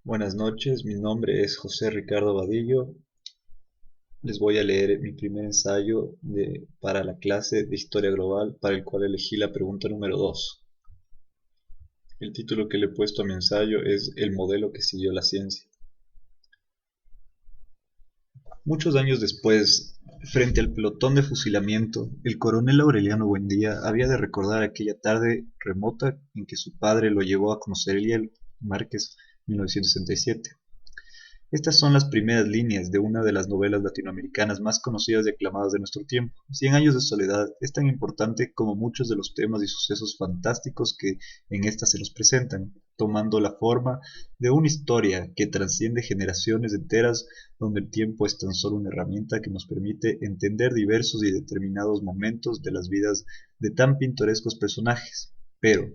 Buenas noches, mi nombre es José Ricardo Vadillo. Les voy a leer mi primer ensayo para la clase de Historia Global, para el cual elegí la pregunta número 2. El título que le he puesto a mi ensayo es El modelo que siguió la ciencia. Muchos años después, frente al pelotón de fusilamiento, el coronel Aureliano Buendía había de recordar aquella tarde remota en que su padre lo llevó a conocer el hielo, Márquez, 1967. Estas son las primeras líneas de una de las novelas latinoamericanas más conocidas y aclamadas de nuestro tiempo. Cien años de soledad es tan importante como muchos de los temas y sucesos fantásticos que en esta se nos presentan, tomando la forma de una historia que trasciende generaciones enteras, donde el tiempo es tan solo una herramienta que nos permite entender diversos y determinados momentos de las vidas de tan pintorescos personajes. Pero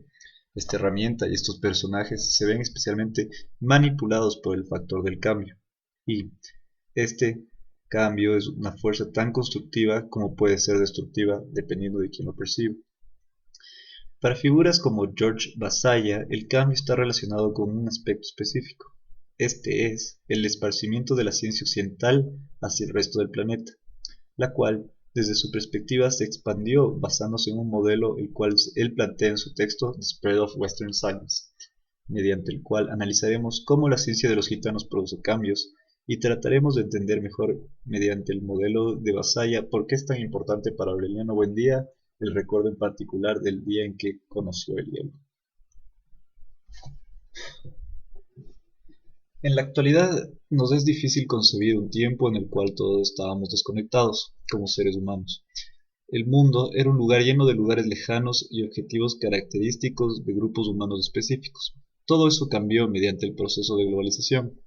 esta herramienta y estos personajes se ven especialmente manipulados por el factor del cambio. Y este cambio es una fuerza tan constructiva como puede ser destructiva dependiendo de quién lo percibe. Para figuras como George Vasalla, el cambio está relacionado con un aspecto específico. Este es el esparcimiento de la ciencia occidental hacia el resto del planeta, la cual, desde su perspectiva, se expandió basándose en un modelo el cual él plantea en su texto The Spread of Western Science, mediante el cual analizaremos cómo la ciencia de los gitanos produce cambios y trataremos de entender mejor mediante el modelo de Vasalla por qué es tan importante para Aureliano Buendía el recuerdo en particular del día en que conoció el hielo. En la actualidad nos es difícil concebir un tiempo en el cual todos estábamos desconectados como seres humanos. El mundo era un lugar lleno de lugares lejanos y objetivos característicos de grupos humanos específicos. Todo eso cambió mediante el proceso de globalización.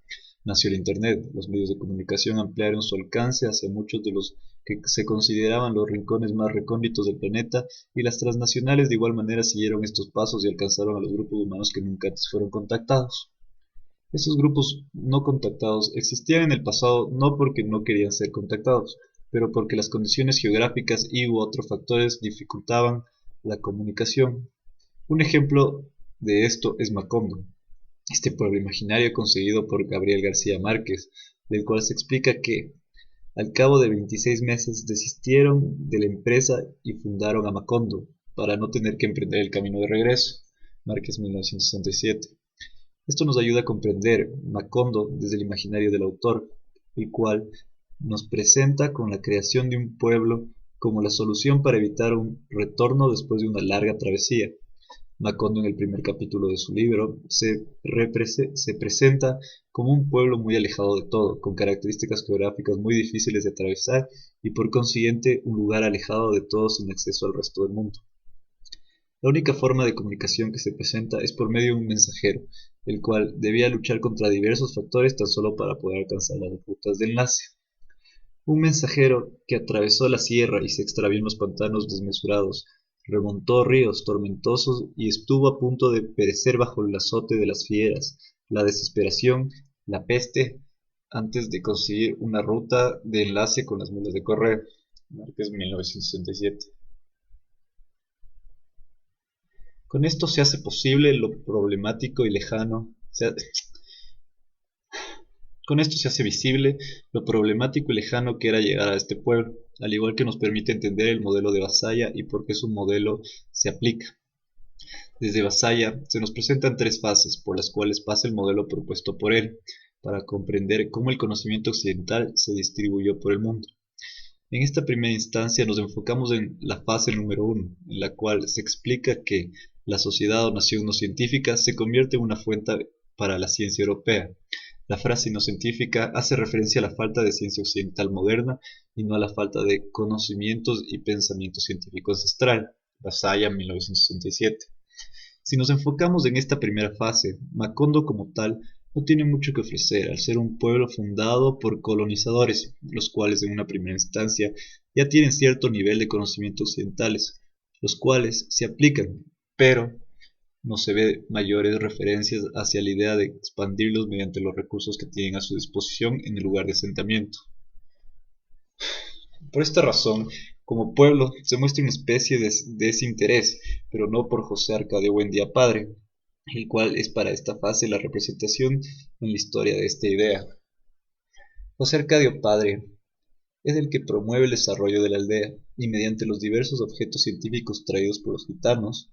Nació el Internet, los medios de comunicación ampliaron su alcance hacia muchos de los que se consideraban los rincones más recónditos del planeta, y las transnacionales de igual manera siguieron estos pasos y alcanzaron a los grupos humanos que nunca antes fueron contactados. Estos grupos no contactados existían en el pasado no porque no querían ser contactados, pero porque las condiciones geográficas y u otros factores dificultaban la comunicación. Un ejemplo de esto es Macondo, este pueblo imaginario conseguido por Gabriel García Márquez, del cual se explica que, al cabo de 26 meses, desistieron de la empresa y fundaron a Macondo, para no tener que emprender el camino de regreso. Márquez, 1967. Esto nos ayuda a comprender Macondo desde el imaginario del autor, el cual nos presenta con la creación de un pueblo como la solución para evitar un retorno después de una larga travesía. Macondo, en el primer capítulo de su libro, se presenta como un pueblo muy alejado de todo, con características geográficas muy difíciles de atravesar y por consiguiente un lugar alejado de todo sin acceso al resto del mundo. La única forma de comunicación que se presenta es por medio de un mensajero, el cual debía luchar contra diversos factores tan solo para poder alcanzar las rutas de enlace. Un mensajero que atravesó la sierra y se extravió en los pantanos desmesurados, remontó ríos tormentosos y estuvo a punto de perecer bajo el azote de las fieras, la desesperación, la peste, antes de conseguir una ruta de enlace con las mulas de correo. Márquez, 1967. Con esto se hace posible lo problemático y lejano, con esto se hace visible lo problemático y lejano que era llegar a este pueblo, al igual que nos permite entender el modelo de Vasalla y por qué su modelo se aplica. Desde Vasalla se nos presentan tres fases por las cuales pasa el modelo propuesto por él, para comprender cómo el conocimiento occidental se distribuyó por el mundo. En esta primera instancia nos enfocamos en la fase número 1, en la cual se explica que la sociedad o nación no científica se convierte en una fuente para la ciencia europea. La frase no científica hace referencia a la falta de ciencia occidental moderna y no a la falta de conocimientos y pensamiento científico ancestral. Vasalla, 1967. Si nos enfocamos en esta primera fase, Macondo como tal no tiene mucho que ofrecer, al ser un pueblo fundado por colonizadores, los cuales en una primera instancia ya tienen cierto nivel de conocimientos occidentales, los cuales se aplican, pero no se ve mayores referencias hacia la idea de expandirlos mediante los recursos que tienen a su disposición en el lugar de asentamiento. Por esta razón, como pueblo, se muestra una especie de desinterés, pero no por José Arcadio Buendía padre, el cual es para esta fase la representación en la historia de esta idea. José Arcadio Padre es el que promueve el desarrollo de la aldea y mediante los diversos objetos científicos traídos por los gitanos,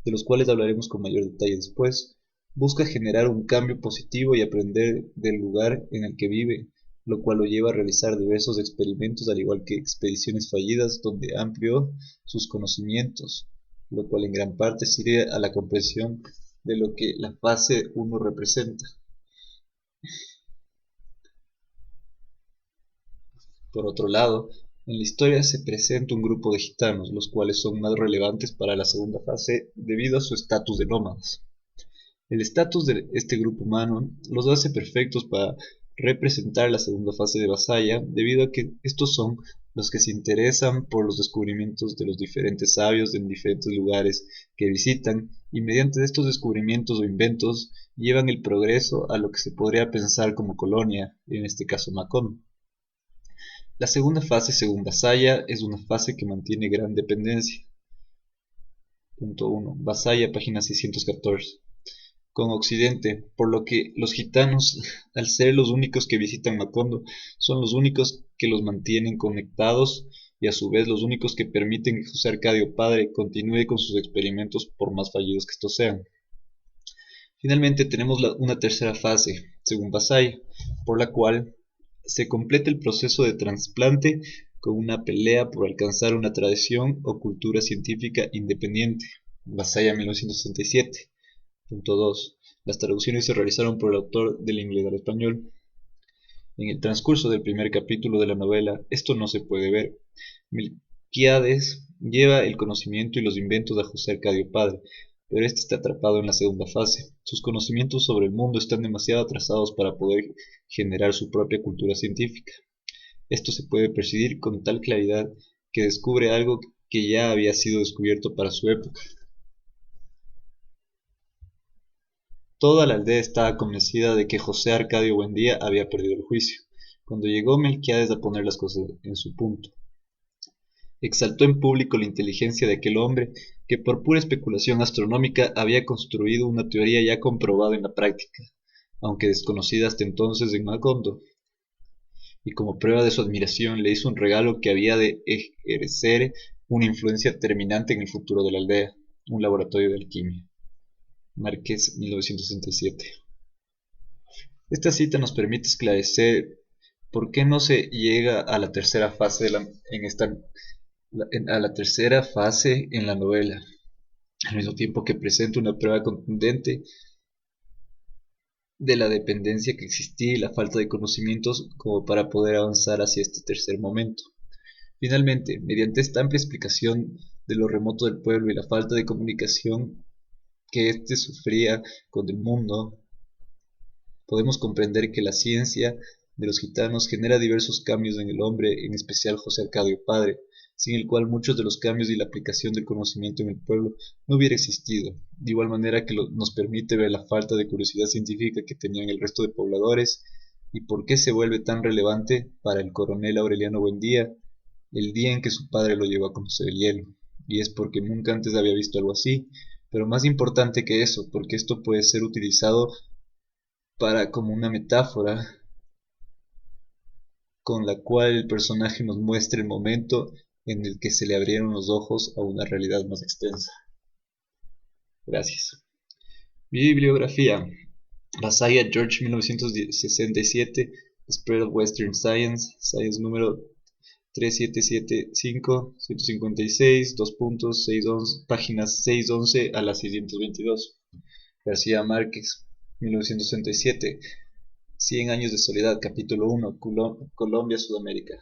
de los cuales hablaremos con mayor detalle después, busca generar un cambio positivo y aprender del lugar en el que vive, lo cual lo lleva a realizar diversos experimentos al igual que expediciones fallidas donde amplió sus conocimientos, lo cual en gran parte sirve a la comprensión de lo que la fase 1 representa. Por otro lado, en la historia se presenta un grupo de gitanos, los cuales son más relevantes para la segunda fase debido a su estatus de nómadas. El estatus de este grupo humano los hace perfectos para representar la segunda fase de Vasalla, debido a que estos son los que se interesan por los descubrimientos de los diferentes sabios en diferentes lugares que visitan y mediante estos descubrimientos o inventos llevan el progreso a lo que se podría pensar como colonia, en este caso Macondo. La segunda fase, según Vasalla, es una fase que mantiene gran dependencia. Punto 1. Vasalla, página 614. Con Occidente, por lo que los gitanos, al ser los únicos que visitan Macondo, son los únicos que los mantienen conectados y a su vez los únicos que permiten que José Arcadio Padre continúe con sus experimentos por más fallidos que estos sean. Finalmente tenemos una tercera fase, según Vasalla, por la cual se completa el proceso de trasplante con una pelea por alcanzar una tradición o cultura científica independiente. Vasalla 1967. Punto 2. Las traducciones se realizaron por el autor del inglés al español. En el transcurso del primer capítulo de la novela, esto no se puede ver. Melquíades lleva el conocimiento y los inventos a José Arcadio Padre, pero este está atrapado en la segunda fase. Sus conocimientos sobre el mundo están demasiado atrasados para poder generar su propia cultura científica. Esto se puede percibir con tal claridad que descubre algo que ya había sido descubierto para su época. Toda la aldea estaba convencida de que José Arcadio Buendía había perdido el juicio, cuando llegó Melquíades a poner las cosas en su punto. Exaltó en público la inteligencia de aquel hombre que por pura especulación astronómica había construido una teoría ya comprobada en la práctica, aunque desconocida hasta entonces en Macondo, y como prueba de su admiración le hizo un regalo que había de ejercer una influencia terminante en el futuro de la aldea, un laboratorio de alquimia. Márquez, 1967. Esta cita nos permite esclarecer por qué no se llega a la tercera fase a la tercera fase en la novela, al mismo tiempo que presenta una prueba contundente de la dependencia que existía y la falta de conocimientos como para poder avanzar hacia este tercer momento. Finalmente, mediante esta amplia explicación de lo remoto del pueblo y la falta de comunicación que éste sufría con el mundo, podemos comprender que la ciencia de los gitanos genera diversos cambios en el hombre, en especial José Arcadio Padre, sin el cual muchos de los cambios y la aplicación del conocimiento en el pueblo no hubiera existido, de igual manera que nos permite ver la falta de curiosidad científica que tenían el resto de pobladores y por qué se vuelve tan relevante para el coronel Aureliano Buendía el día en que su padre lo llevó a conocer el hielo, y es porque nunca antes había visto algo así, pero más importante que eso, porque esto puede ser utilizado para como una metáfora con la cual el personaje nos muestra el momento en el que se le abrieron los ojos a una realidad más extensa. Gracias. Bibliografía. Vasalla, George, 1967. Spread of Western Science. Science número 3775, 156, 2.611, páginas 611 a las 622. García Márquez, 1967. 100 años de soledad, capítulo 1, Colombia, Sudamérica.